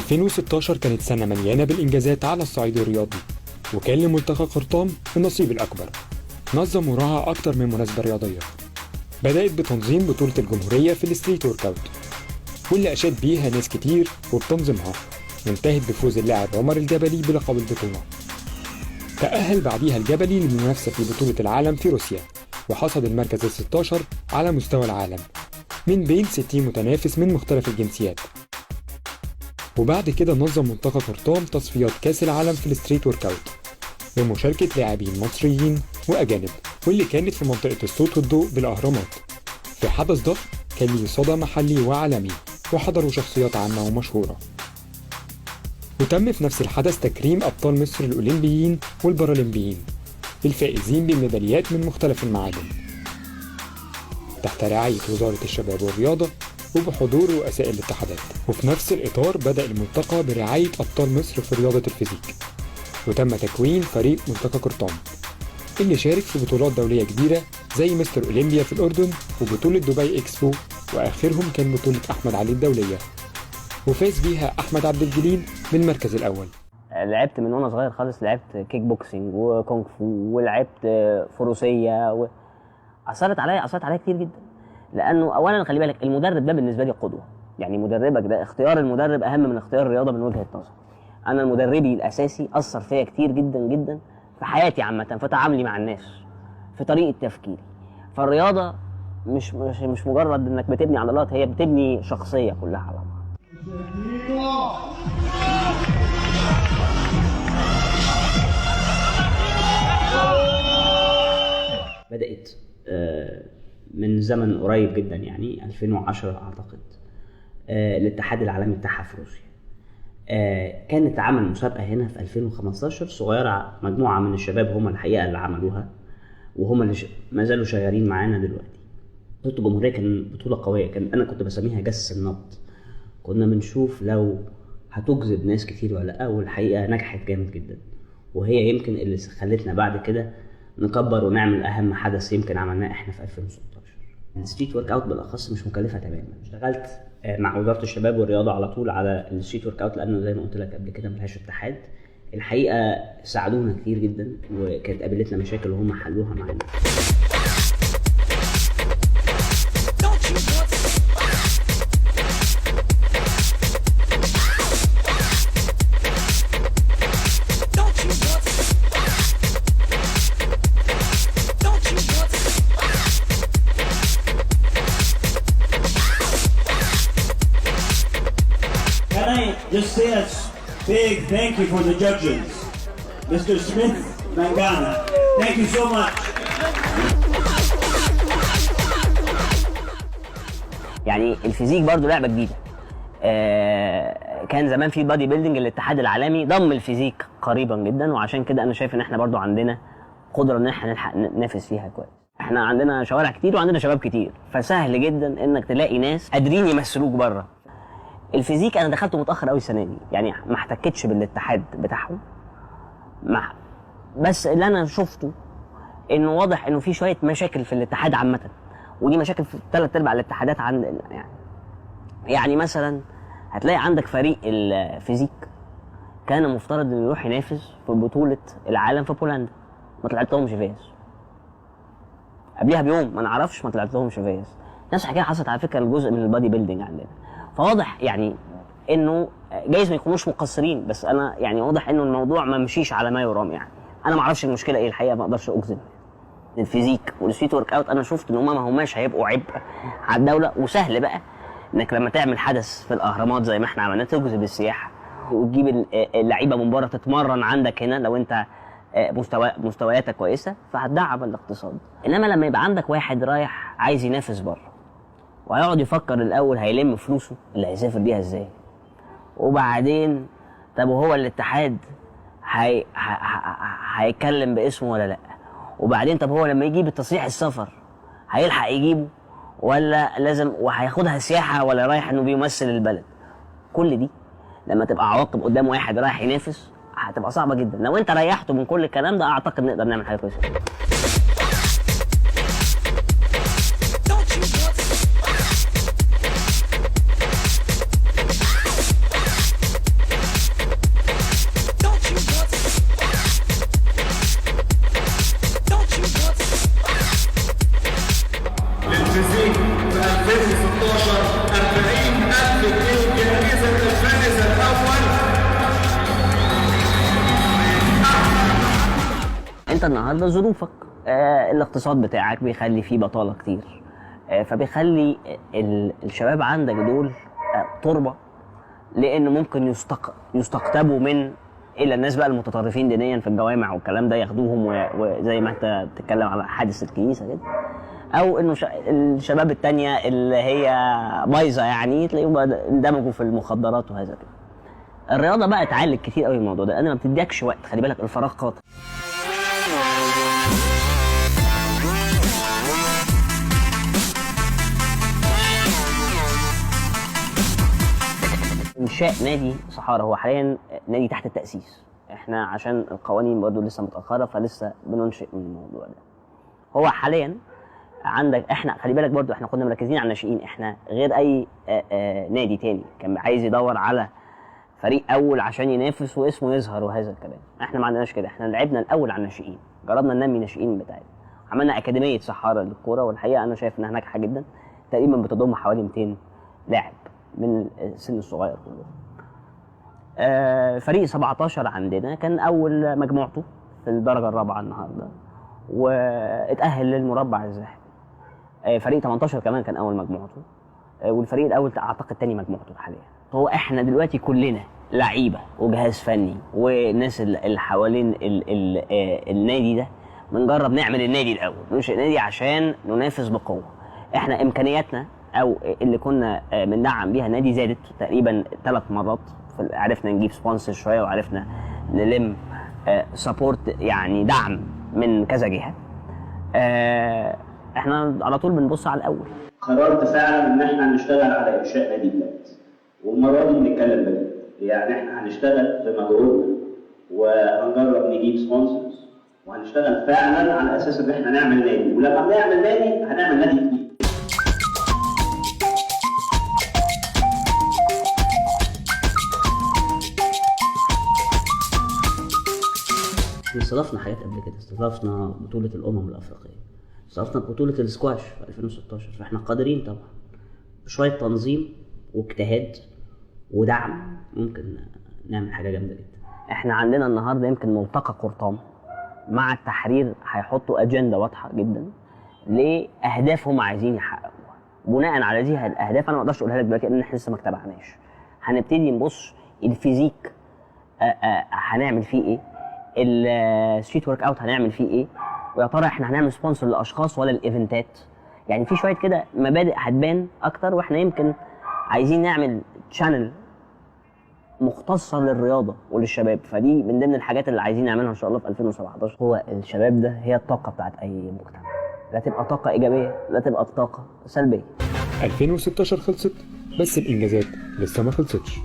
2016 كانت سنة مليانة بالإنجازات على الصعيد الرياضي، وكان لملتقى قرطام النصيب الأكبر. نظم وراها أكتر من مناسبة رياضية، بدأت بتنظيم بطولة الجمهورية في الستريت ورك أوت، واللي أشاد بيها ناس كتير وبتنظيمها، وانتهت بفوز اللاعب عمر الجبلي بلقب البطولة. تأهل بعديها الجبلي للمنافسة في بطولة العالم في روسيا، وحصد المركز ال16 على مستوى العالم من بين 60 متنافس من مختلف الجنسيات. وبعد كده نظم ملتقى قرطام تصفيات كأس العالم في الستريت ورك أوت بمشاركة لاعبين مصريين وأجانب، واللي كانت في منطقة الصوت والضوء بالأهرامات. في حدث ضخم كان ليه صدى محلي وعالمي، وحضروا شخصيات عامة ومشهورة. وتم في نفس الحدث تكريم أبطال مصر الأولمبيين والبارالمبيين الفائزين بميداليات من مختلف المعادن تحت رعاية وزارة الشباب والرياضة وبحضور رؤساء الاتحادات. وفي نفس الإطار بدأ الملتقى برعاية أبطال مصر في رياضة الفيزيك، وتم تكوين فريق ملتقى قرطام اللي شارك في بطولات دولية كبيرة زي مستر أولمبيا في الأردن وبطولة دبي إكسبو، وآخرهم كان بطولة أحمد علي الدولية، وفاز بيها أحمد عبد الجليل بالمركز الأول. لعبت من وانا صغير خالص، لعبت كيك بوكسينج وكونغ فو ولعبت فروسيه اثرت عليا كتير جدا، لانه اولا خلي بالك المدرب ده بالنسبه لي قدوه، يعني مدربك ده اختيار المدرب اهم من اختيار الرياضه من وجهه نظري. انا مدربي الاساسي اثر فيا كتير جدا جدا في حياتي عامه، في تعاملي مع الناس، في طريقه تفكيري. فالرياضه مش مجرد انك بتبني عضلات، هي بتبني شخصيه كلها على بعض. بدأت من زمن قريب جدا، يعني 2010 أعتقد، الاتحاد العالمي بتاعها في روسيا. كانت عمل مسابقة هنا في 2015 صغيرة، مجموعة من الشباب هم الحقيقة اللي عملوها، وهم اللي ما زالوا شغالين معانا دلوقتي. بطولة الجمهورية كان بطولة قوية، أنا كنت بسميها جس النبض. كنا بنشوف لو هتجذب ناس كتير ولا لا، والحقيقة نجحت جامد جدا، وهي يمكن اللي خلتنا بعد كده نكبر ونعمل اهم حدث يمكن عملناه احنا في 2016. الستريت ورك اوت بالاخص مش مكلفه تماما. اشتغلت مع وزاره الشباب والرياضه على طول على الستريت ورك اوت، لانه زي ما قلت لك قبل كده ملهاش اتحاد. الحقيقه ساعدونا كتير جدا، وكانت قابلتنا مشاكل وهم حلوها معانا. Just say a big thank you for the judges. Mr. Smith Mangana, thank you so much. يعني الفيزيك برضو لعبة جديدة. كان زمان في البادي بيلدينج، الاتحاد العالمي ضم الفيزيك قريبا جدا، وعشان كده انا شايف ان احنا برضو عندنا قدرة ان احنا نلحق ننافس فيها كويس. احنا عندنا شوارع كتير وعندنا شباب كتير، فسهل جدا انك تلاقي ناس قادرين يمثلوك بره. الفيزيك انا دخلته متاخر قوي السنه دي، يعني ما احتكتش بالاتحاد بتاعهم، بس اللي انا شفته انه واضح انه في شويه مشاكل في الاتحاد عامه، ودي مشاكل في 3/4 الاتحادات عندنا. يعني مثلا هتلاقي عندك فريق الفيزيك كان مفترض انه يروح ينافس في بطوله العالم في بولندا، ما طلعتلهمش فايز. قبلها بيوم ما نعرفش ما طلعتلهمش فايز. نفس الحكايه حصلت على فكره الجزء من البادي بيلدينج عندنا. فواضح يعني انه جايز ما يكونوش مقصرين، بس انا يعني واضح انه الموضوع ما مشيش على ما يرام. يعني انا ما اعرفش المشكله ايه الحقيقه، ما اقدرش اجزم. الفيزيك والستريت ورك اوت انا شفت ان ما هماش هيبقوا عبء على الدوله، وسهل بقى انك لما تعمل حدث في الاهرامات زي ما احنا عملنا تجذب السياحه وتجيب اللعيبه من بره تتمرن عندك هنا لو انت مستوياتك كويسه، فهتدعم الاقتصاد. انما لما يبقى عندك واحد رايح عايز ينافس بره وهيقعد يفكر الاول هيلم فلوسه اللي هيسافر بيها ازاي، وبعدين طب وهو الاتحاد هيتكلم باسمه ولا لا، وبعدين طب هو لما يجيب التصريح السفر هيلحق يجيبه ولا لازم وهياخدها سياحه ولا رايح انه بيمثل البلد. كل دي لما تبقى عواقب قدام واحد رايح ينافس هتبقى صعبه جدا. لو انت ريحته من كل الكلام ده اعتقد نقدر نعمل حاجه كويسه. 2016 40,000 جنيه جائزة الفائز الأول. انت النهارده ظروفك الاقتصاد بتاعك بيخلي فيه بطاله كتير، فبيخلي الشباب عندك دول تربه، لان ممكن يستقطبوا من الى الناس بقى المتطرفين دينيا في الجوامع والكلام ده، ياخدوهم وزي ما انت بتتكلم على حادث الكنيسه كده، او انه الشباب التانية اللي هي بايظه يعني تلاقيهم اندمجوا في المخدرات وهذا كده. الرياضه بقى اتعالج كتير قوي الموضوع ده، انا ما بتديكش وقت، خلي بالك الفراغ قاتل. انشاء نادي صحارى هو حاليا نادي تحت التاسيس، احنا عشان القوانين برضه لسه متاخره فلسه بننشئ من الموضوع ده. هو حاليا عندك، احنا خلي بالك برضه احنا كنا مركزين على الناشئين، احنا غير اي نادي تاني كان عايز يدور على فريق اول عشان ينافس واسمه يظهر وهذا الكلام. احنا ما عندناش كده، احنا لعبنا الاول على الناشئين، جربنا ننمي الناشئين بتاعنا، عملنا اكاديميه صحارى للكوره، والحقيقه انا شايف انها ناجحه جدا، تقريبا بتضم حوالي 200 لاعب من السن الصغير كله. فريق 17 عندنا كان اول مجموعته في الدرجه الرابعه النهارده واتاهل للمربع الذهبي. فريق 18 كمان كان اول مجموعته، والفريق الاول اعتقد تاني مجموعته حاليا. هو احنا دلوقتي كلنا لعيبه وجهاز فني والناس اللي حوالين النادي ده بنجرب نعمل النادي الاول، ننشئ نادي عشان ننافس بقوه. احنا امكانياتنا او اللي كنا بندعم بيها النادي زادت تقريبا 3 مرات، عرفنا نجيب سبونسر شويه وعرفنا نلم سبورت يعني دعم من كذا جهه. احنا على طول بنبص على الاول. قررت فعلا ان احنا هنشتغل على انشاء نادي بجد، والمره دي بنتكلم بجد، يعني احنا هنشتغل بمجهودنا وهنجرب نجيب سبونسرز وهنشتغل فعلا على اساس ان احنا نعمل نادي، ولما بنعمل نادي هنعمل نادي جديد. استضفنا حاجات قبل كده، استضفنا بطولة الأمم الأفريقية، استضفنا بطولة السكواش في 2016، فاحنا قادرين طبعا بشوية تنظيم واجتهاد ودعم ممكن نعمل حاجة جامدة جدا. احنا عندنا النهاردة يمكن ملتقى قرطام مع التحرير هيحطوا أجندة واضحة جدا لأهداف هم عايزين يحققوها. بناء على هذه الأهداف أنا ما أقدرش أقولها لك دلوقتي لأن احنا لسه ما اتبعناش. هنبتدي نبص الفيزيك هنعمل فيه إيه، الستريت ورك اوت هنعمل فيه ايه، ويا ترى احنا هنعمل سبونسر للاشخاص ولا الايفنتات. يعني في شويه كده مبادئ هتبان اكتر، واحنا يمكن عايزين نعمل تشانل مختصه للرياضه وللشباب، فدي من ضمن الحاجات اللي عايزين نعملها ان شاء الله في 2017. هو الشباب ده هي الطاقه بتاعت اي مجتمع، لا تبقى طاقه ايجابيه لا تبقى طاقه سلبيه. 2016 خلصت بس الانجازات لسه ما خلصتش.